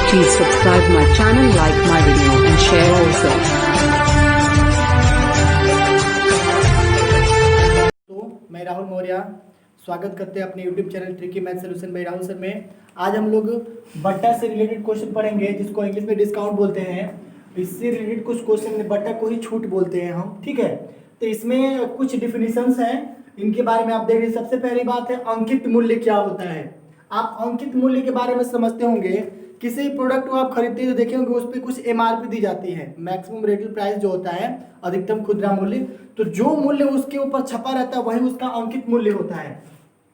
Please subscribe my channel, like my video and share also. तो मैं राहुल मौर्य स्वागत करते हैं अपने YouTube channel tricky math solution bye Rahul sir में। आज हम लोग बट्टा से रिलेटेड क्वेश्चन पढ़ेंगे जिसको इंग्लिश में डिस्काउंट बोलते हैं। इससे रिलेटेड कुछ क्वेश्चन में बट्टा को ही छूट बोलते हैं हम, ठीक है। तो इसमें कुछ डिफिनीशंस हैं, इनके बारे में आप देख रहे। सबसे पहली बात है अंकित मूल्य क्या होता है। आप अंकित मूल्य के बारे में समझते होंगे, किसी प्रोडक्ट को आप खरीदते हैं तो देखे होंगे उस पर कुछ एमआरपी दी जाती है, मैक्सिमम रिटेल प्राइस जो होता है, अधिकतम खुदरा मूल्य। तो जो मूल्य उसके ऊपर छपा रहता है वही उसका अंकित मूल्य होता है।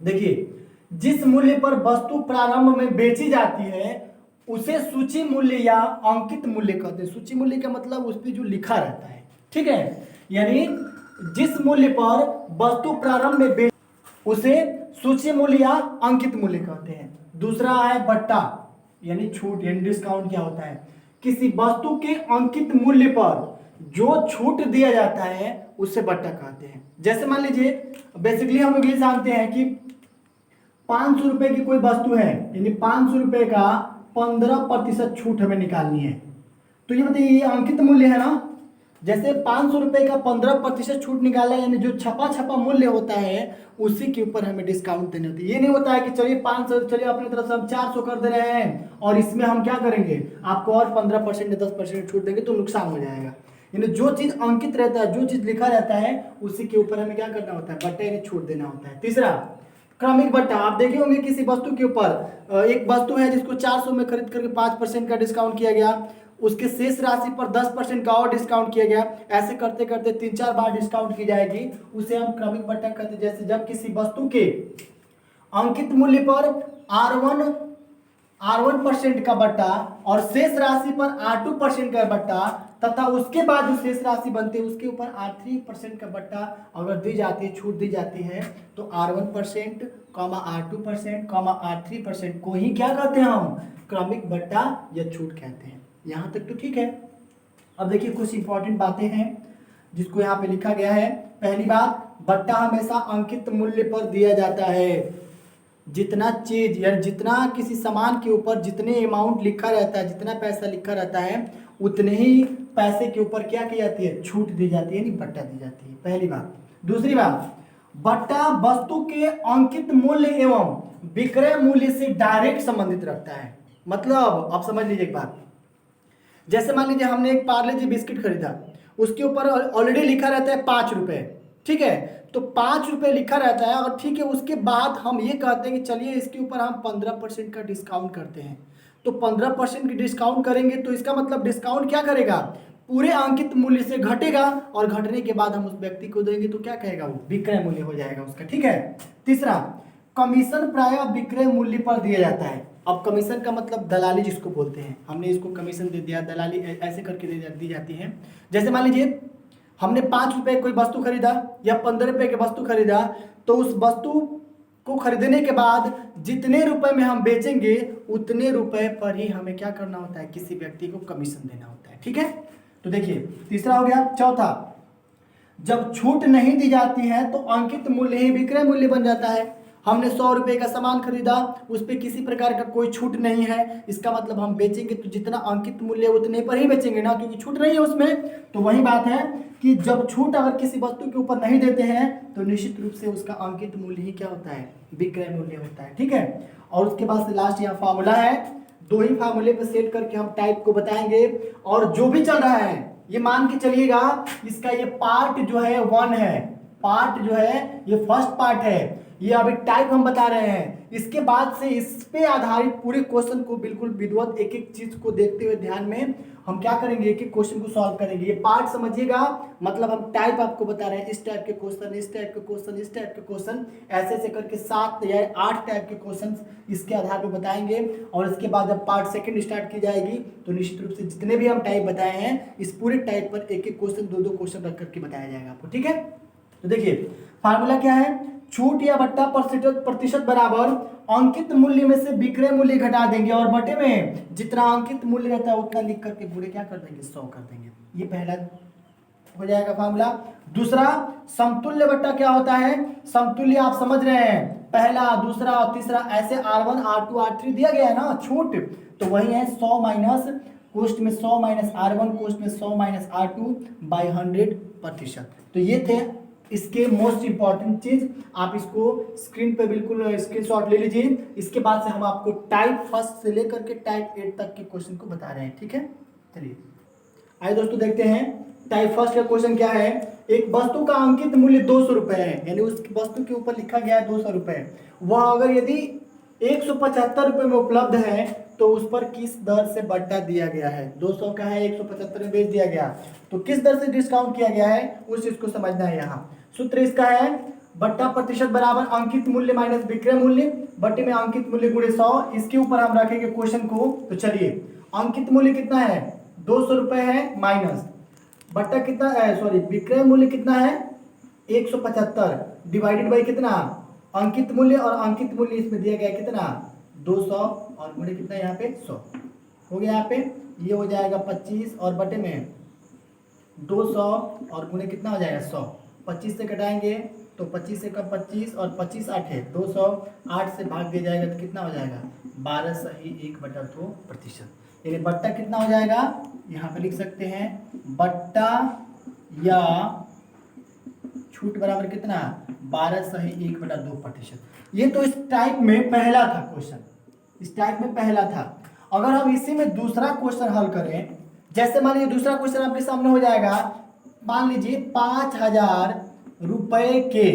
देखिए, जिस मूल्य पर वस्तु प्रारंभ में बेची जाती है उसे सूची मूल्य या अंकित मूल्य कहते हैं। सूची मूल्य का मतलब उस पर जो लिखा रहता है, ठीक है। यानी जिस मूल्य पर वस्तु प्रारंभ में उसे सूची मूल्य या अंकित मूल्य कहते हैं। दूसरा है बट्टा यानी छूट यानी डिस्काउंट। क्या होता है, किसी वस्तु के अंकित मूल्य पर जो छूट दिया जाता है उसे बट्टा कहते हैं। जैसे मान लीजिए, बेसिकली हम लोग ये जानते हैं कि 500 रुपए की कोई वस्तु है, यानी 500 रुपए का 15% छूट हमें निकालनी है। तो ये बताइए, ये अंकित मूल्य है ना। जैसे 500 रुपए का 15% छूट निकाला, यानी जो छपा मूल्य होता है उसी के ऊपर हमें डिस्काउंट देने होती है। ये नहीं होता है कि चलिए 500, चलिए अपनी तरफ से हम 400 कर दे रहे हैं और इसमें हम क्या करेंगे, आपको और 15% या 10% छूट देंगे तो नुकसान हो जाएगा। यानी जो चीज अंकित रहता है, जो चीज लिखा रहता है उसी के ऊपर हमें क्या करना होता है, बट्टा यानी छूट देना होता है। तीसरा क्रमिक बट्टा। आप देखे होंगे किसी वस्तु के ऊपर, एक वस्तु है जिसको 400 में खरीद करके 5% का डिस्काउंट किया गया, उसके शेष राशि पर 10% का और डिस्काउंट किया गया। ऐसे करते करते 3-4 बार डिस्काउंट की जाएगी, उसे हम क्रमिक बट्टा कहते हैं। जैसे जब किसी वस्तु के अंकित मूल्य पर R1% का बट्टा और शेष राशि पर R2% का बट्टा तथा उसके बाद जो शेष राशि बनती है उसके ऊपर R3% का बट्टा अगर दी जाती है, छूट दी जाती है, तो R1%, R2%, R3% को ही क्या कहते हैं, हम क्रमिक बट्टा या छूट कहते हैं। यहाँ तक तो ठीक है। अब देखिए कुछ इंपॉर्टेंट बातें हैं जिसको यहाँ पे लिखा गया है। पहली बात, बट्टा हमेशा अंकित मूल्य पर दिया जाता है। जितना चीज या जितना किसी सामान के ऊपर जितने अमाउंट लिखा रहता है, जितना पैसा लिखा रहता है, उतने ही पैसे के ऊपर क्या की जाती है, छूट दी जाती है, यानी बट्टा दी जाती है। पहली बात। दूसरी बात, बट्टा वस्तु के अंकित मूल्य एवं विक्रय मूल्य से डायरेक्ट संबंधित रखता है। मतलब आप समझ लीजिए एक बात, जैसे मान लीजिए हमने एक पार्ले जी बिस्किट खरीदा, उसके ऊपर ऑलरेडी लिखा रहता है 5 रुपए, ठीक है। तो 5 रुपए लिखा रहता है और ठीक है, उसके बाद हम ये कहते हैं कि चलिए इसके ऊपर हम 15% का डिस्काउंट करते हैं। तो 15% की डिस्काउंट करेंगे तो इसका मतलब डिस्काउंट क्या करेगा, पूरे अंकित मूल्य से घटेगा और घटने के बाद हम उस व्यक्ति को देंगे तो क्या कहेगा, वो विक्रय मूल्य हो जाएगा उसका, ठीक है। तीसरा, कमीशन प्रायः विक्रय मूल्य पर दिया जाता है। अब कमीशन का मतलब दलाली जिसको बोलते हैं, हमने इसको कमीशन दे दिया, दलाली ऐसे करके दी जाती है। जैसे मान लीजिए हमने 5 रुपए कोई वस्तु खरीदा या 15 रुपए की वस्तु खरीदा, तो उस वस्तु को खरीदने के बाद जितने रुपए में हम बेचेंगे उतने रुपए पर ही हमें क्या करना होता है, किसी व्यक्ति को कमीशन देना होता है, ठीक है। तो देखिए तीसरा हो गया। चौथा, जब छूट नहीं दी जाती है तो अंकित मूल्य ही विक्रय मूल्य बन जाता है। हमने 100 रुपए का सामान खरीदा, उस पर किसी प्रकार का कोई छूट नहीं है, इसका मतलब हम बेचेंगे तो जितना अंकित मूल्य उतने पर ही बेचेंगे ना, क्योंकि छूट नहीं है उसमें। तो वही बात है कि जब छूट अगर किसी वस्तु के ऊपर नहीं देते हैं तो निश्चित रूप से उसका अंकित मूल्य ही क्या होता है, विक्रय मूल्य होता है, ठीक है। और उसके बाद से लास्ट यहाँ फार्मूला है, 2 ही फार्मूले पे सेट करके हम टाइप को बताएंगे। और जो भी चल रहा है ये मान के चलिएगा, इसका ये पार्ट जो है 1 है, पार्ट जो है ये फर्स्ट पार्ट है, ये अभी टाइप हम बता रहे हैं। इसके बाद से इस पे आधारित पूरे क्वेश्चन को बिल्कुल विधिवत एक एक चीज को देखते हुए ध्यान में हम क्या करेंगे, एक एक क्वेश्चन को सॉल्व करेंगे। ये पार्ट समझिएगा, मतलब हम टाइप आपको बता रहे हैं, इस टाइप के क्वेश्चन, इस टाइप के क्वेश्चन, इस टाइप के क्वेश्चन, ऐसे ऐसे करके 7 या 8 टाइप के क्वेश्चन इसके आधार पर बताएंगे। और इसके बाद जब पार्ट सेकंड स्टार्ट की जाएगी तो निश्चित रूप से जितने भी हम टाइप बताए हैं इस पूरे टाइप पर एक एक क्वेश्चन, 2-2 क्वेश्चन रख करके बताया जाएगा आपको, ठीक है। तो देखिए फार्मूला क्या है, छूट या बट्टा प्रतिशत बराबर अंकित मूल्य में से विक्रय मूल्य घटा देंगे और बटे में जितना अंकित मूल्य रहता है उतना लिख करके पूरे क्या कर देंगे, 100 कर देंगे। ये पहला हो जाएगा फार्मूला। दूसरा समतुल्य बट्टा क्या होता है, समतुल्य आप समझ रहे हैं, पहला दूसरा और तीसरा ऐसे R1 R2 R3 दिया गया है ना छूट, तो वही है 100 माइनस कोष्ट में 100 माइनस R1 कोष्ट में 100 माइनस R2 बाई 100%। तो ये थे इसके मोस्ट इंपॉर्टेंट चीज, आप इसको स्क्रीन पे बिल्कुल स्क्रीनशॉट ले लीजिए। इसके बाद से हम आपको टाइप फर्स्ट से लेकर के टाइप 8 तक के क्वेश्चन को बता रहे हैं, ठीक है। चलिए आइए दोस्तों देखते हैं टाइप फर्स्ट का क्वेश्चन क्या है। एक वस्तु का अंकित मूल्य 200 रुपए है, यानी उस वस्तु के ऊपर लिखा गया है 200 रुपए, वह अगर यदि 175 रुपए में उपलब्ध है तो उस पर किस दर से बट्टा दिया गया है। 200 का है, 175 में बेच दिया गया, तो किस दर से डिस्काउंट किया गया है उस चीज को समझना है। यहाँ सूत्र इसका है बट्टा प्रतिशत बराबर अंकित मूल्य माइनस विक्रय मूल्य बट्टे में अंकित मूल्य गुणे 100। इसके ऊपर हम रखेंगे क्वेश्चन को। तो चलिए अंकित मूल्य कितना है 200 रुपए है, माइनस बट्टा कितना है, सॉरी विक्रय मूल्य कितना है 175 डिवाइडेड बाई कितना अंकित मूल्य, और अंकित मूल्य इसमें दिया गया कितना 200 और गुणे कितना यहाँ पे 100 हो गया। यहाँ पे ये हो जाएगा 25 और बटे में 200 और गुणे कितना हो जाएगा 100। 25 से घटाएंगे तो 25 से कब 25 और 25 8 है 208 से भाग दिया जाएगा तो कितना हो जाएगा 12.1/2%। यानी बट्टा कितना हो जाएगा, यहाँ पे लिख सकते हैं बट्टा या छूट बराबर कितना 12.1/2%। ये तो इस टाइप में पहला था क्वेश्चन, इस टाइप में पहला था। अगर हम इसी में दूसरा क्वेश्चन हल करें, जैसे मान लीजिए दूसरा क्वेश्चन आपके सामने हो जाएगा, मान लीजिए 5000 रुपए के,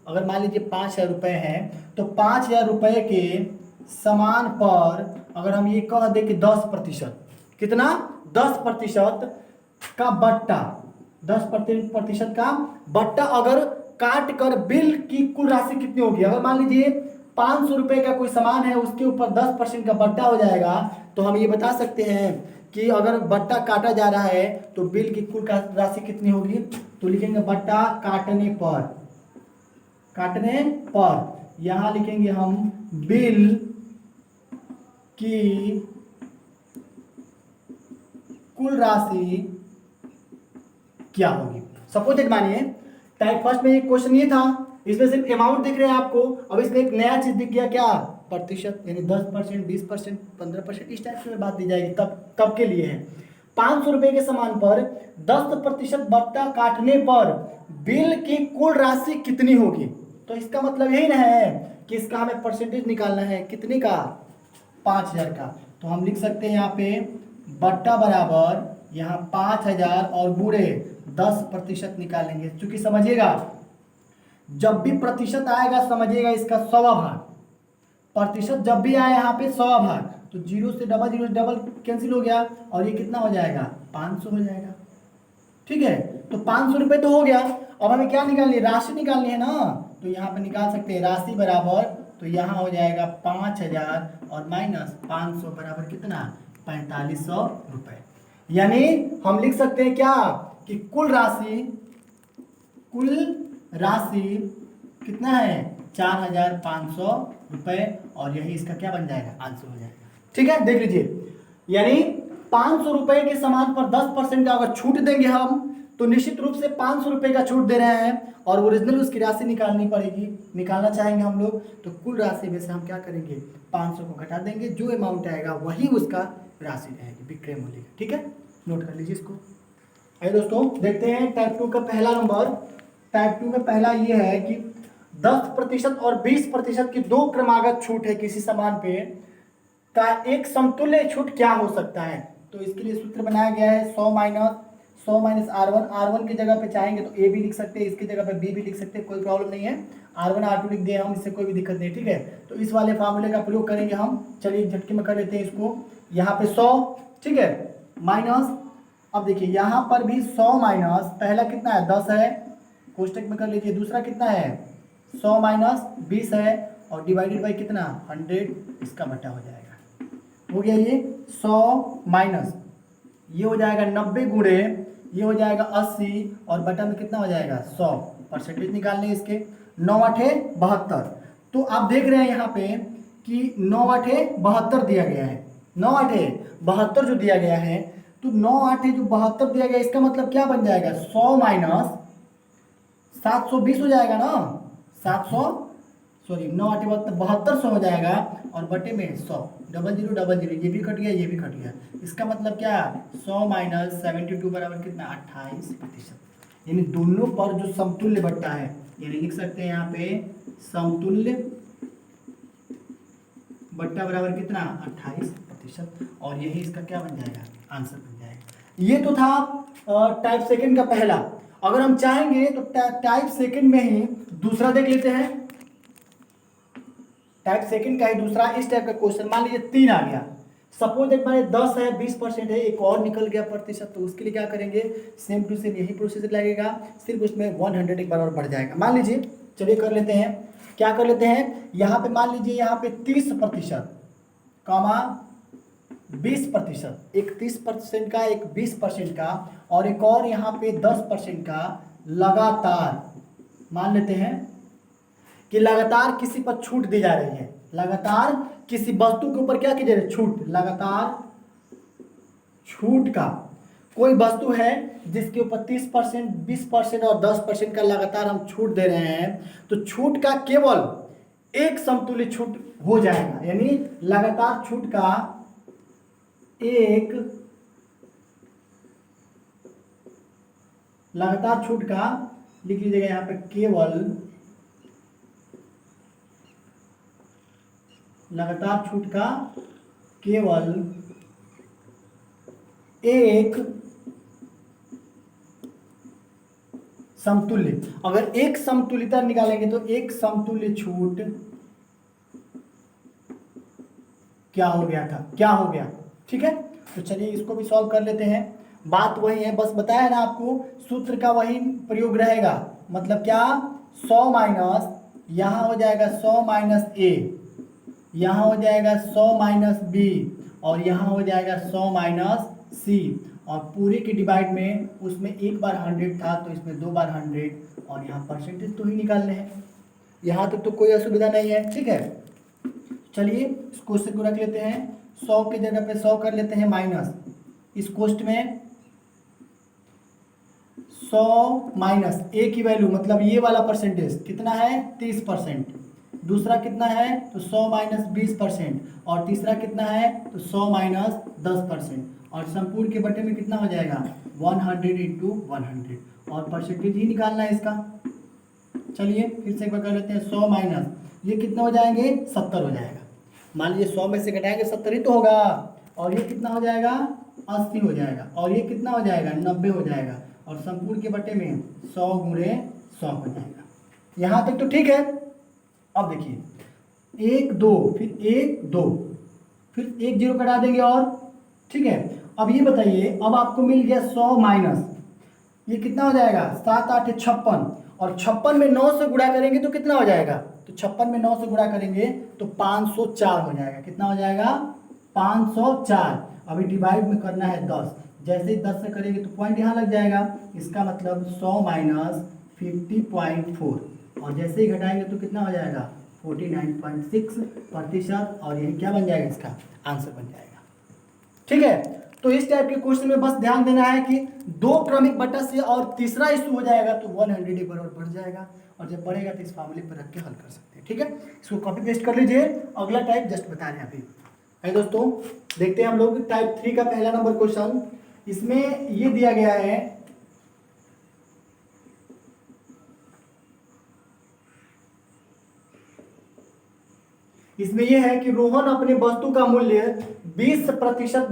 अगर मान लीजिए 5000 रुपए हैं तो 5000 रुपए के सामान पर अगर हम ये कह दें कि 10% कितना 10% का बट्टा, 10% का बट्टा अगर काट कर बिल की कुल राशि कितनी होगी। अगर मान लीजिए 500 रुपए का कोई सामान है उसके ऊपर 10% का बट्टा हो जाएगा, तो हम ये बता सकते हैं कि अगर बट्टा काटा जा रहा है तो बिल की कुल राशि कितनी होगी। तो लिखेंगे बट्टा काटने पर, काटने पर यहां लिखेंगे हम बिल की कुल राशि क्या होगी। सपोज इट मानिए टाइप फर्स्ट में एक क्वेश्चन ये था, इसमें सिर्फ अमाउंट दिख रहे हैं आपको, अब इसमें एक नया चीज दिख गया क्या प्रतिशत, यानी 10% 20% 15% इस टाइप से बात दी जाएगी। तब के लिए है 500 रुपए के सामान पर 10% बट्टा काटने पर बिल की कुल राशि कितनी होगी। तो इसका मतलब यही ना है कि इसका हमें परसेंटेज निकालना है कितने का 5000 का। तो हम लिख सकते हैं यहाँ पे बट्टा बराबर यहाँ 5000 और गुणे 10% निकालेंगे। क्योंकि समझिएगा जब भी प्रतिशत आएगा समझिएगा इसका 100वां भाग, प्रतिशत जब भी आए यहाँ पे 100वां भाग, तो 0 से डबल कैंसिल हो गया और ये कितना हो जाएगा 500 हो जाएगा। ठीक है, तो 500 रुपये तो हो गया। अब हमें क्या निकालनी है, राशि निकालनी है ना, तो यहाँ पे निकाल सकते हैं राशि बराबर, तो यहाँ हो जाएगा 5000 और माइनस 500 बराबर कितना 4500 रुपये। यानी हम लिख सकते हैं क्या कि कुल राशि कितना है 4500 रुपये, और यही इसका क्या बन जाएगा आंसर हो जाएगा। ठीक है, देख लीजिए, यानी 500 रुपये के सामान पर 10% का अगर छूट देंगे हम, तो निश्चित रूप से 500 रुपये का छूट दे रहे हैं और ओरिजिनल उसकी राशि निकालनी पड़ेगी। निकालना चाहेंगे हम लोग तो कुल राशि में से हम क्या करेंगे 500 को घटा देंगे, जो अमाउंट आएगा वही उसका राशि रहेगी विक्रय मूल्य का। ठीक है, नोट कर लीजिए इसको। आइए दोस्तों देखते हैं टाइप 2 का पहला नंबर। टाइप 2 में पहला ये है कि 10% और 20% की दो क्रमागत छूट है किसी सामान पे का एक समतुल्य छूट क्या हो सकता है। तो इसके लिए सूत्र बनाया गया है 100 माइनस R1 की जगह पे चाहेंगे तो A भी लिख सकते हैं, इसकी जगह पे B भी लिख सकते हैं, कोई प्रॉब्लम नहीं है। R1 R2 लिख दिए हम, इससे कोई भी दिक्कत नहीं। ठीक है, तो इस वाले फार्मूले का प्रयोग करेंगे हम। चलिए झटके में कर लेते हैं इसको। यहाँ पे 100, ठीक है, माइनस, अब देखिए यहाँ पर भी 100 माइनस, पहला कितना है 10 है, कोष्टक में कर लीजिए। दूसरा कितना है 100 माइनस 20 है और डिवाइडेड बाई कितना 100, इसका बटा हो जाएगा। हो गया ये 100 माइनस, ये हो जाएगा 90 गुणे, ये हो जाएगा 80 और बटा में कितना हो जाएगा 100। परसेंटेज निकालने इसके 9 8 72। तो आप देख रहे हैं यहाँ पे कि 9 8 72 दिया गया है। 9 8 72 जो दिया गया है, तो 9 8 जो 72 दिया गया, इसका मतलब क्या बन जाएगा, 100 माइनस 720 हो जाएगा ना, 700 सॉरी 9 8 7200 हो जाएगा, और बटे में 100, 0000 ये भी कट गया, ये भी कट गया। इसका मतलब क्या, 100 माइनस 72 बराबर कितना, 28%। यानी दोनों पर जो समतुल्य बट्टा है, यानी लिख सकते हैं यहाँ पे समतुल्य बट्टा बराबर कितना, 28%, और यही इसका क्या बन जाएगा, आंसर बन जाएगा। ये तो था टाइप सेकंड का पहला। अगर हम चाहेंगे तो टाइप सेकंड में ही दूसरा देख लेते हैं। टाइप सेकंड का ही दूसरा इस टाइप का क्वेश्चन, मान लीजिए 3 आ गया, सपोज एक बार 10 है, 20% है, एक और निकल गया प्रतिशत, तो उसके लिए क्या करेंगे, सेम टू सेम यही प्रोसीजर लगेगा, सिर्फ उसमें 100 एक बार और बढ़ जाएगा। मान लीजिए, चलिए कर लेते हैं, क्या कर लेते हैं, यहाँ पे मान लीजिए यहाँ पे 30% कॉमा 20%, एक 30% का, एक 20% का, और एक और यहाँ पे 10% का लगातार, मान लेते हैं कि लगातार किसी पर छूट दी जा रही है, लगातार किसी वस्तु के ऊपर क्या की जा रही है, छूट, लगातार छूट का कोई वस्तु है जिसके ऊपर 30%, 20% और 10% का लगातार हम छूट दे रहे हैं, तो छूट का केवल एक समतुल्य छूट हो जाएगा, यानी लगातार छूट का एक, लगातार छूट का लिख लीजिएगा यहाँ पे, केवल लगातार छूट का केवल एक समतुल्य, अगर एक समतुल्यता निकालेंगे तो एक समतुल्य छूट क्या हो गया था, क्या हो गया, ठीक है। तो चलिए इसको भी सॉल्व कर लेते हैं। बात वही है, बस बताया ना आपको, सूत्र का वही प्रयोग रहेगा, मतलब क्या, 100 माइनस, यहाँ हो जाएगा 100 माइनस ए, यहाँ हो जाएगा 100 माइनस बी, और यहाँ हो जाएगा 100 माइनस सी, और पूरे के डिवाइड में उसमें एक बार 100 था तो इसमें 2 बार 100, और यहाँ परसेंटेज तो ही निकालने हैं, यहाँ तक तो कोई असुविधा नहीं है, ठीक है। चलिए इस क्वेश्चन को रख लेते हैं, 100 की जगह पे 100 कर लेते हैं माइनस, इस क्वेश्चन में 100 माइनस ए की वैल्यू, मतलब ये वाला परसेंटेज कितना है, 30%, दूसरा कितना है तो 100 माइनस 20%, और तीसरा कितना है तो 100 माइनस 10%, और संपूर्ण के बटे में कितना हो जाएगा, 100 इंटू 100, और परसेंटेज ही निकालना है इसका। चलिए फिर से एक बार कर लेते हैं, 100 माइनस ये कितना हो जाएंगे, 70 हो जाएगा, मान लीजिए 100 में से घटाएंगे 70 ही तो होगा, और ये कितना हो जाएगा, 80 हो जाएगा, और ये कितना हो जाएगा, 90 हो जाएगा, और संपूर्ण के बटे में 100 गुणे 100 हो जाएगा। यहाँ तक तो ठीक है। अब देखिए 1 2 फिर 1 2 फिर 1 0 कटा देंगे, और ठीक है। अब ये बताइए, अब आपको मिल गया 100 माइनस, ये कितना हो जाएगा, 7 8 56, और 56 में 9 से गुणा करेंगे तो कितना हो जाएगा, तो 56 में 9 से गुणा करेंगे तो 504 हो जाएगा, कितना हो जाएगा, 504। अभी डिवाइड में करना है 10, जैसे ही 10 से करेंगे तो पॉइंट यहाँ लग जाएगा, इसका मतलब 100 माइनस 50.4, और जैसे ही घटाएंगे तो कितना हो जाएगा, 49.6%, और यही क्या बन जाएगा, इसका आंसर बन जाएगा, ठीक है। तो इस टाइप के क्वेश्चन में बस ध्यान देना है कि 2 क्रमिक बट्टा से और तीसरा इशू हो जाएगा तो 100 एक बराबर बढ़ जाएगा, और जब बढ़ेगा तो इस फॉर्मूले पर रख के हल कर सकते हैं, ठीक है। इसको कॉपी पेस्ट कर लीजिए, अगला टाइप जस्ट बता रहे हैं अभी। है दोस्तों, देखते हैं हम लोग टाइप 3 का पहला नंबर क्वेश्चन। इसमें ये दिया गया है, इसमें यह है कि रोहन अपने वस्तु का मूल्य 20%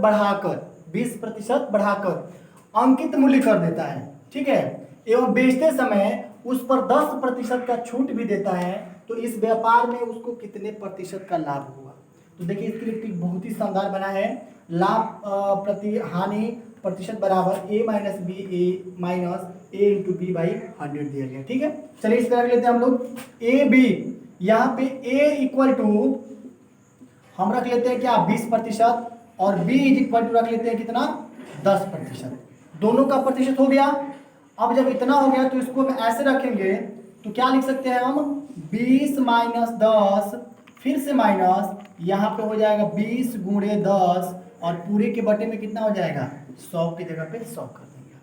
बढ़ाकर अंकित मूल्य कर देता है, ठीक है, एवं बेचते समय उस पर 10% का छूट भी देता है, तो इस व्यापार में उसको कितने प्रतिशत का लाभ हुआ। तो देखिए इसके लिए बहुत ही शानदार बना है, लाभ प्रति हानि प्रतिशत बराबर a minus b a minus a into b by 100 दिया गया, ठीक है। चलिए इस तरह लेते हैं हम लोग, ए बी, यहाँ पे a इक्वल टू हम रख लेते हैं क्या, 20%, और b इज इक्वल टू रख लेते हैं कितना, 10%, दोनों का प्रतिशत हो गया। अब जब इतना हो गया तो इसको हम ऐसे रखेंगे तो क्या लिख सकते हैं हम, 20 माइनस 10, फिर से माइनस, यहाँ पे हो जाएगा 20 गुणे 10 और पूरे के बटे में कितना हो जाएगा 100 की जगह पे 100 कर देंगे।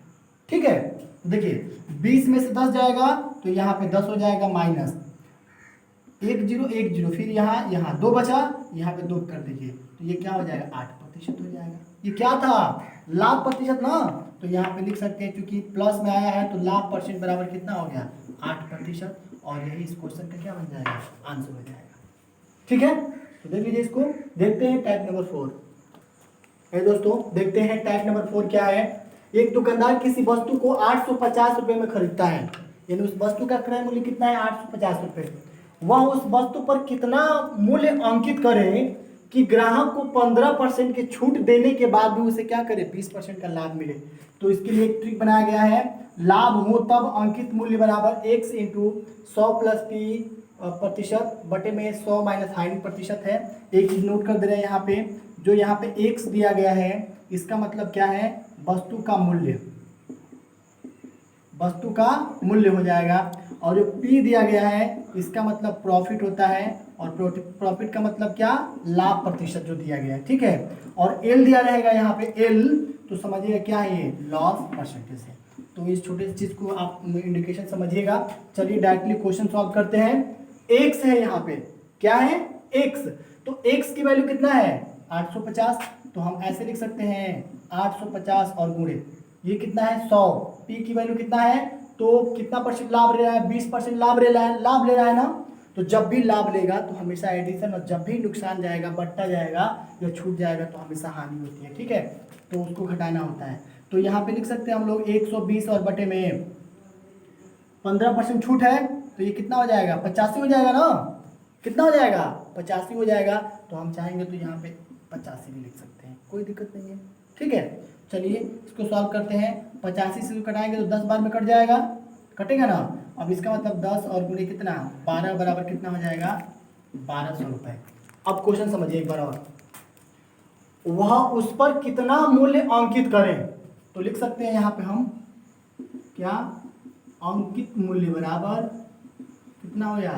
ठीक है, देखिए 20 में से 10 जाएगा तो यहाँ पे 10 हो जाएगा माइनस 1 0 1 0, फिर यहाँ 2 बचा, यहाँ पे 2 कर दीजिए तो ये क्या हो जाएगा 8% हो जाएगा। ये क्या था लाभ प्रतिशत ना, तो यहाँ पे लिख सकते हैं क्योंकि प्लस में आया है तो लाभ परसेंट बराबर कितना हो गया 8%, और यही इस क्वेश्चन का क्या बन जाएगा आंसर हो जाएगा। ठीक है, तो देख लीजिए इसको। देखते हैं टाइप नंबर 4। दोस्तों देखते हैं टाइप नंबर 4 क्या है। एक दुकानदार किसी वस्तु को 850 रुपए में खरीदता है, यानी उस वस्तु का क्रय मूल्य कितना है 850 रुपए। वह उस वस्तु पर कितना मूल्य अंकित करे कि ग्राहक को 15% की छूट देने के बाद भी उसे क्या करे 20% का लाभ मिले। तो इसके लिए एक ट्रिक बनाया गया है, लाभ हो तब अंकित मूल्य बराबर x इंटू 100 प्लस p प्रतिशत बटे में 100 माइनस हानि प्रतिशत है। एक चीज नोट कर दे रहे हैं यहाँ पे, जो यहाँ पे x दिया गया है इसका मतलब क्या है वस्तु का मूल्य, वस्तु का मूल्य हो जाएगा, और जो p दिया गया है इसका मतलब प्रॉफिट होता है, और प्रॉफिट का मतलब क्या लाभ प्रतिशत जो दिया गया है। ठीक है, और l दिया रहेगा यहाँ पे l, तो समझिएगा क्या है ये लॉस परसेंटेज है। तो इस छोटे सी चीज को आप इंडिकेशन समझिएगा। चलिए डायरेक्टली क्वेश्चन सॉल्व करते हैं। x है यहाँ पे, क्या है x, तो x की वैल्यू कितना है 850, तो हम ऐसे लिख सकते हैं 850 और गुणे ये कितना है 100, p की वैल्यू कितना है, तो कितना परसेंट लाभ ले रहा है 20% लाभ ले रहा है ना। तो जब भी लाभ लेगा तो हमेशा एडिशन, और जब भी नुकसान जाएगा बढ़ता जाएगा या छूट जाएगा तो हमेशा हानि होती है। ठीक है, तो उसको घटाना होता है। तो यहाँ पे लिख सकते हैं हम लोग 120 और बटे में 15% छूट है तो ये कितना हो जाएगा 85 हो जाएगा ना, कितना हो जाएगा 85 हो जाएगा। तो हम चाहेंगे तो यहाँ पे 85 भी लिख सकते हैं, कोई दिक्कत नहीं है। ठीक है, चलिए इसको सॉल्व करते हैं। 85 से कटाएंगे तो 10 बार में कट जाएगा, कटेगा ना। अब इसका मतलब 10 और गुणे कितना 12 बराबर कितना हो जाएगा 1200 रुपये। अब क्वेश्चन समझिए एक बार और, वह उस पर कितना मूल्य अंकित करें, तो लिख सकते हैं यहाँ पे हम क्या अंकित मूल्य बराबर कितना हो गया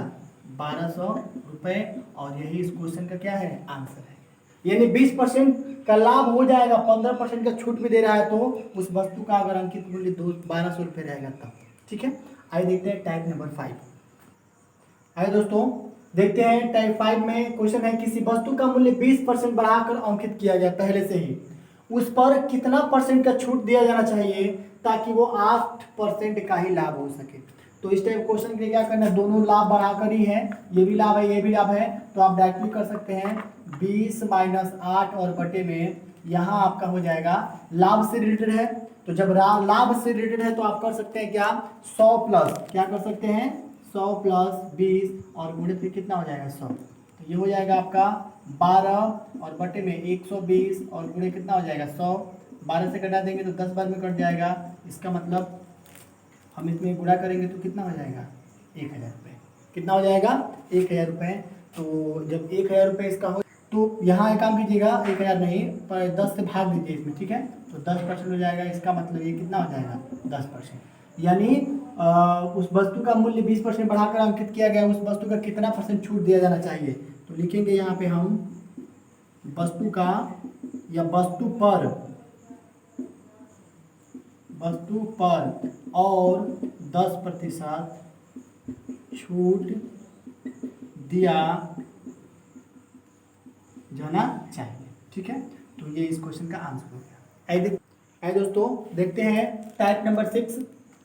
1200 रुपये, और यही इस क्वेश्चन का क्या है आंसर है। यानी 20% का लाभ हो जाएगा, 15% का छूट भी दे रहा है, तो उस वस्तु का अगर अंकित मूल्य 1200 रुपये रहेगा तब। ठीक है, आइए देखते हैं टाइप नंबर 5। आइए दोस्तों देखते हैं टाइप 5 में क्वेश्चन है, किसी वस्तु का मूल्य 20% बढ़ाकर अंकित किया गया पहले से ही, उस पर कितना परसेंट का छूट दिया जाना चाहिए ताकि वो 8% का ही लाभ हो सके। तो इस टाइप क्वेश्चन के लिए क्या करना है, दोनों लाभ बढ़ाकर ही है, ये भी लाभ है ये भी लाभ है, तो आप डायरेक्टली कर सकते हैं 20 माइनस 8 और बटे में यहाँ आपका हो जाएगा लाभ से रिलेटेड है, तो जब लाभ से रिलेटेड है तो आप कर सकते हैं क्या 100 प्लस क्या कर सकते हैं 100 प्लस 20 और गुणे फिर कितना हो जाएगा 100, तो ये हो जाएगा आपका 12 और बटे में 120 और गुणे कितना हो जाएगा 100, 12 से घटा देंगे तो 10 बार में कट जाएगा। इसका मतलब हम इसमें गुणा करेंगे तो कितना हो जाएगा 1000 रुपये, कितना हो जाएगा 1000 रुपये। तो जब 1000 रुपये इसका हो तो यहाँ एक काम कीजिएगा 1000 नहीं पर 10 से भाग दीजिए इसमें। ठीक है, तो 10% हो जाएगा, इसका मतलब ये कितना हो जाएगा 10%, यानी उस वस्तु का मूल्य 20% बढ़ाकर अंकित किया गया, उस वस्तु का कितना परसेंट छूट दिया जाना चाहिए। तो लिखेंगे यहाँ पे हम वस्तु का या वस्तु पर और 10% छूट दिया जाना चाहिए। ठीक है, तो ये इस क्वेश्चन का आंसर हो गया। आइए दोस्तों देखते हैं टाइप नंबर 6।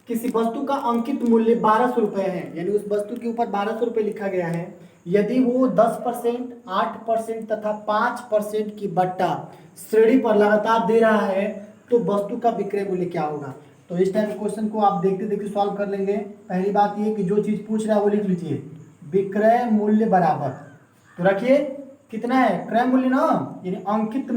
किसी वस्तु का अंकित मूल्य 1200 रुपये है, यानी उस वस्तु के ऊपर 1200 रुपये लिखा गया है। यदि वो 10%, 8% तथा 5% की बट्टा श्रेणी पर लगातार दे रहा है तो वस्तु का विक्रय मूल्य क्या होगा। तो इस टाइप क्वेश्चन को आप देखते देखते सॉल्व कर लेंगे। पहली बात ये कि जो चीज़ पूछ रहा है वो लिख लीजिए, विक्रय मूल्य बराबर, तो रखिए कितना है क्रय मूल्य ना, यानी अंकित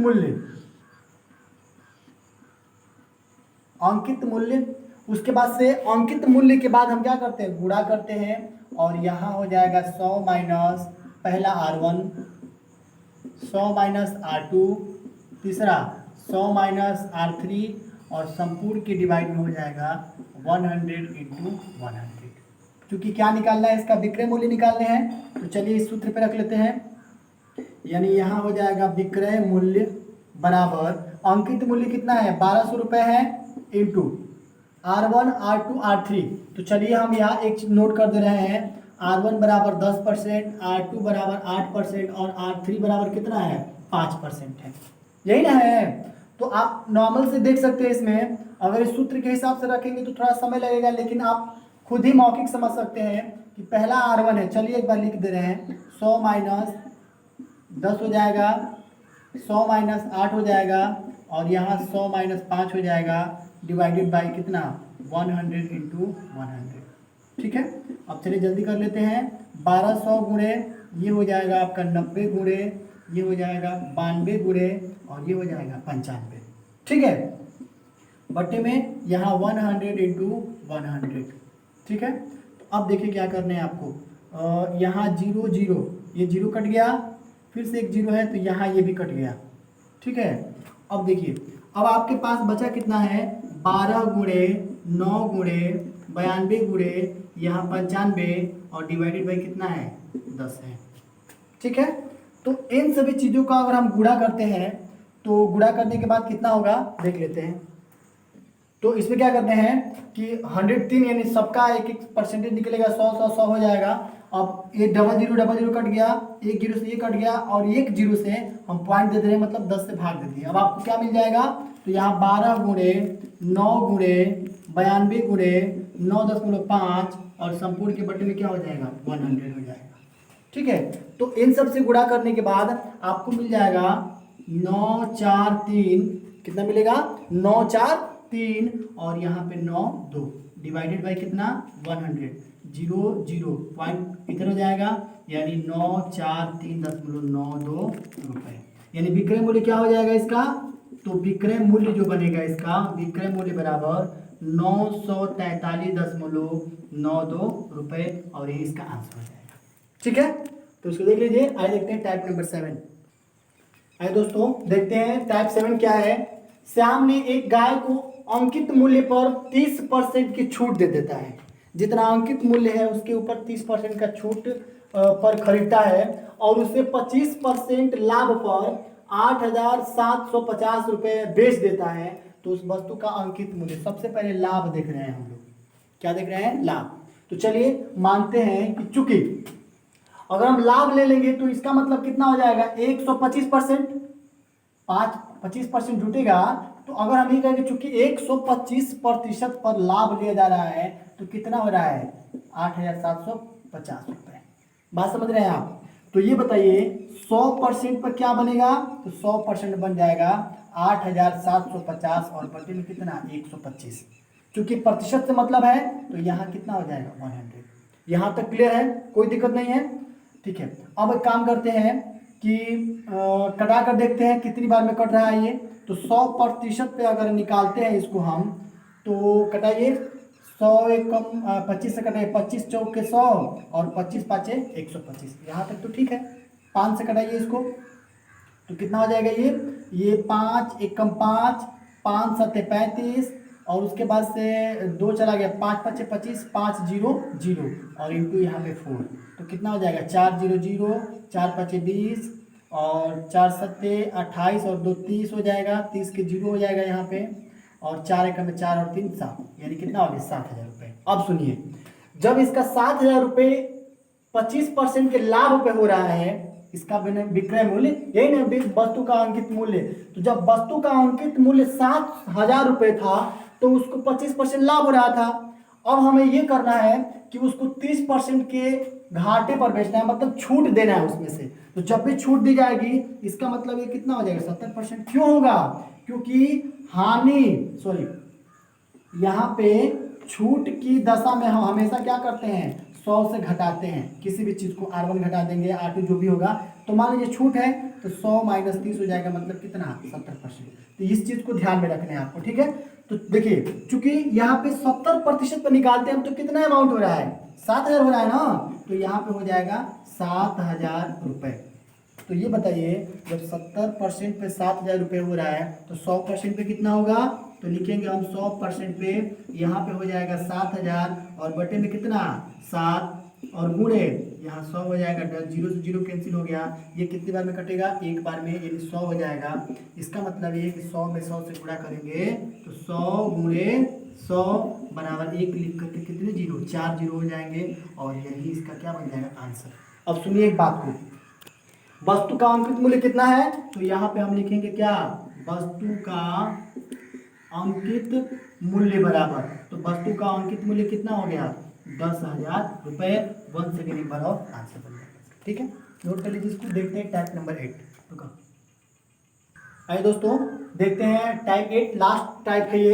मूल्य। उसके बाद से अंकित मूल्य के बाद हम क्या करते हैं गुणा करते हैं, और यहाँ हो जाएगा 100 माइनस पहला R1, 100 माइनस R2, तीसरा 100 माइनस R3, और संपूर्ण के डिवाइड में हो जाएगा 100 इंटू 100। क्योंकि क्या निकालना है इसका विक्रय मूल्य निकालने हैं, तो चलिए इस सूत्र पे रख लेते हैं। यानी यहाँ हो जाएगा विक्रय मूल्य बराबर अंकित मूल्य कितना है 1200 रुपये है इंटू R1 R2 R3। तो चलिए हम यहाँ एक चीज नोट कर दे रहे हैं, R1 बराबर 10%, R2 बराबर 8% और R3 बराबर कितना है 5% है, यही ना है। तो आप नॉर्मल से देख सकते हैं, इसमें अगर इस सूत्र के हिसाब से रखेंगे तो थोड़ा समय लगेगा, लेकिन आप खुद ही मौखिक समझ सकते हैं कि पहला R1 है। चलिए एक बार लिख दे रहे हैं, 100 माइनस 10 हो जाएगा, 100 माइनस 8 हो जाएगा और यहाँ 100 माइनस 5 हो जाएगा, डिवाइडेड बाई कितना 100 इंटू 100। ठीक है, अब चलिए जल्दी कर लेते हैं। 1200 गुणे ये हो जाएगा आपका 90 गुणे ये हो जाएगा 92 गुणे और ये हो जाएगा 95। ठीक है, बट्टे में यहाँ 100 इंटू 100। ठीक है, तो अब देखिए क्या करना है आपको, यहाँ 0 0 ये 0 कट गया, फिर से एक 0 है तो यहाँ ये भी कट गया। ठीक है, अब देखिए अब आपके पास बचा कितना है 12 गुणे 9 गुणे 92 गुणे यहाँ 95 और डिवाइडेड बाई कितना है 10 है। ठीक है, तो इन सभी चीज़ों का अगर हम गुणा करते हैं तो गुणा करने के बाद कितना होगा देख लेते हैं। तो इसमें क्या करते हैं कि 103 यानी सबका एक एक परसेंटेज निकलेगा, 100 100 100 हो जाएगा। अब ये डबल जीरो कट गया, एक जीरो से ये कट गया और एक जीरो से हम पॉइंट दे दे रहे हैं, मतलब 10 से भाग दे दिए। अब आपको क्या मिल जाएगा, तो यहाँ 12 गुणे 9 गुणे 92 गुणे 9.5 और संपूर्ण के बटे में क्या हो जाएगा 100 हो जाएगा। ठीक है, तो इन सब से गुणा करने के बाद आपको मिल जाएगा 9 4 3, कितना मिलेगा 9 4 3 और यहाँ पे 9 2 डिवाइडेड बाई कितना 100, 0 0 पॉइंट इधर हो जाएगा, यानी 9 4 3.92 रुपये। यानी विक्रय मूल्य क्या हो जाएगा इसका, तो विक्रय मूल्य जो बनेगा इसका विक्रय मूल्य बराबर 943.92 रुपये और ये इसका आंसर हो जाएगा। ठीक है, तो इसको देख लीजिए। आइए देखते हैं टाइप नंबर 7। आइए दोस्तों देखते हैं टाइप 7 क्या है। श्याम ने एक गाय को अंकित मूल्य पर 30% की छूट दे देता है। जितना अंकित मूल्य है उसके ऊपर 30% का छूट पर खरीदता है और उसे 25% लाभ पर 8,750 रुपये बेच देता है। तो उस वस्तु का अंकित मूल्य, सबसे पहले लाभ देख रहे हैं हम लोग, क्या देख रहे हैं लाभ। तो चलिए मानते हैं कि चूंकि अगर हम लाभ ले लेंगे तो इसका मतलब कितना हो जाएगा 125%, 25% जुटेगा। तो अगर हम ये कहेंगे चूंकि 125% पर लाभ लिया जा रहा है तो कितना हो रहा है 8,750 रुपये। बात समझ रहे हैं आप। तो ये बताइए 100% पर क्या बनेगा, तो 100% बन जाएगा 8,750 और बटे में कितना 125। चूंकि प्रतिशत से मतलब है तो यहाँ कितना हो जाएगा 100। यहाँ तक क्लियर है, कोई दिक्कत नहीं है। ठीक है, अब एक काम करते हैं कि कटा कर देखते हैं कितनी बार में कट रहा है ये। तो 100% पे अगर निकालते हैं इसको हम, तो कटाइए 100 एक कम 25 से कटाइए, 25 चौक के 100 और 25 पाँचे 125। यहाँ तक तो ठीक है। 5 से कटाइए इसको तो कितना हो जाएगा ये 5 एक कम 5, 5 7 35 और उसके बाद से 2 चला गया, 5 5 25, 5 0 0 और इंटू यहाँ पे 4। तो कितना हो जाएगा 4 0 0, 4 5 20 और 4 7 28 और 2 30 हो जाएगा, 30 के 0 हो जाएगा यहाँ पे और 4 एक में 4 और 3 7, यानी कितना हो गया 7,000 रुपये। अब सुनिए, जब इसका 7,000 रुपये 25% के लाभ पे हो रहा है, इसका विक्रय मूल्य यही ना वस्तु का अंकित मूल्य। तो जब वस्तु का अंकित मूल्य 7,000 रुपये था तो उसको 25% लाभ हो रहा था। अब हमें ये करना है कि उसको 30% के घाटे पर बेचना है, मतलब छूट देना है उसमें से। तो जब भी छूट दी जाएगी इसका मतलब ये कितना हो जाएगा 70%। क्यों होगा, क्योंकि यहाँ पे छूट की दशा में हम हमेशा क्या करते हैं 100 से घटाते हैं किसी भी चीज़ को। R1 घटा देंगे, R2 जो भी होगा। तो मान लीजिए छूट है तो 100 माइनस 30 हो जाएगा, मतलब कितना 70%। तो इस चीज़ को ध्यान में रखना है आपको। ठीक है, तो देखिए चूंकि यहाँ पे 70% पर निकालते हैं हम तो कितना अमाउंट हो रहा है 7,000 हो रहा है ना, तो यहाँ पे हो जाएगा 7,000 रुपये। तो ये बताइए जब 70% पे 7,000 रुपये हो रहा है तो 100% पे कितना होगा, तो लिखेंगे हम 100% पे यहाँ पे हो जाएगा 7,000 और बटे में कितना 7 और गुणे यहाँ 100 हो जाएगा, 0 से 0 कैंसिल हो गया, ये कितनी बार में कटेगा, एक बार में, यानी 100 हो जाएगा। इसका मतलब ये कि 100 में 100 से गुणा करेंगे तो 100 गुणे 100 बराबर 1 लिख करके कितने जीरो, 4 जीरो हो जाएंगे और यही इसका क्या बन जाएगा आंसर। अब सुनिए एक बात को, वस्तु का अंकित मूल्य कितना है, तो यहाँ पे हम लिखेंगे क्या, वस्तु का अंकित मूल्य बराबर, तो वस्तु का अंकित मूल्य कितना हो गया, 10,000 रुपये। 1 सेकेंड एक बार और आंसर बन जाएगा। ठीक है, नोट कर लीजिए इसको। देखते हैं टाइप नंबर 8 तो आइए दोस्तों देखते हैं टाइप 8, लास्ट टाइप है ये।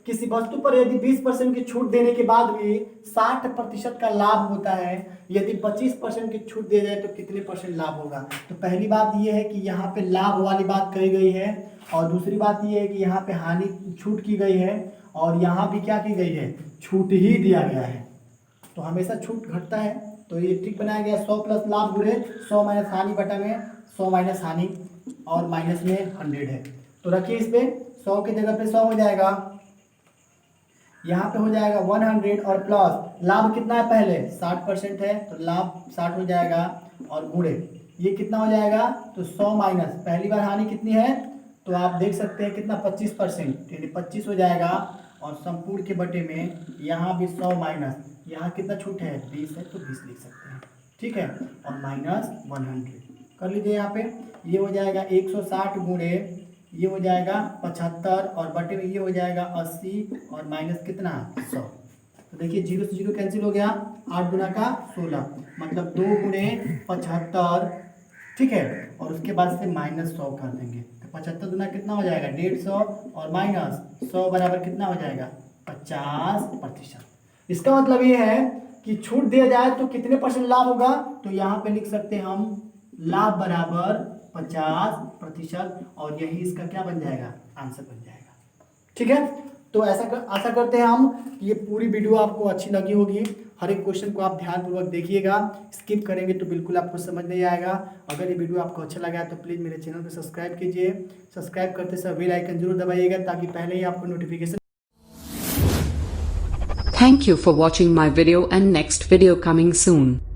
किसी वस्तु पर यदि 20% की छूट देने के बाद भी 60% का लाभ होता है, यदि 25% की छूट दे जाए तो कितने परसेंट लाभ होगा। तो पहली बात ये है कि यहाँ पे लाभ वाली बात कही गई है, और दूसरी बात ये है कि यहाँ पे हानि छूट की गई है, और यहाँ भी क्या की गई है, छूट ही दिया गया है। तो हमेशा छूट घटता है, तो ये ट्रिक बनाया गया 100 प्लस लाभ गुणे 100 माइनस हानि बटा में 100 माइनस हानि, और माइनस में 100 है। तो रखिए इस पे 100 की जगह पे 100 हो जाएगा, यहाँ पे हो जाएगा 100 और प्लस लाभ कितना है, पहले 60% है तो लाभ 60 हो जाएगा, और गुणे ये कितना हो जाएगा, तो 100 माइनस पहली बार हानि कितनी है, तो आप देख सकते हैं कितना 25%, यानी 25 हो जाएगा, और संपूर्ण के बटे में यहाँ भी 100 माइनस यहाँ कितना छूट है, 20 है तो 20 लिख सकते हैं। ठीक है, और माइनस 100 कर लीजिए यहाँ पे, ये हो जाएगा 160 गुणे ये हो जाएगा 75 और बटे में ये हो जाएगा 80 और माइनस कितना 100। तो देखिए 0 से 0 कैंसिल हो गया, 8 गुना का 16 मतलब 2 गुणे 75। ठीक है, और उसके बाद से माइनस 100 कर देंगे, तो 75 गुना कितना हो जाएगा 150 और माइनस 100 बराबर कितना हो जाएगा 50%। इसका मतलब ये है कि छूट दिया जाए तो कितने परसेंट लाभ होगा, तो यहाँ पे लिख सकते हैं हम लाभ बराबर 50%, और यही इसका क्या बन जाएगा आंसर बन जाएगा। ठीक है, तो आशा करते हैं हम कि ये पूरी वीडियो आपको अच्छी लगी होगी। हर एक क्वेश्चन को आप ध्यानपूर्वक देखिएगा, स्किप करेंगे तो बिल्कुल आपको समझ नहीं आएगा। अगर ये वीडियो आपको अच्छा लगा तो प्लीज़ मेरे चैनल को सब्सक्राइब कीजिए, सब्सक्राइब करते समय बेल आइकन जरूर दबाइएगा ताकि पहले ही आपको notification. Thank you for watching my video, and next video coming soon.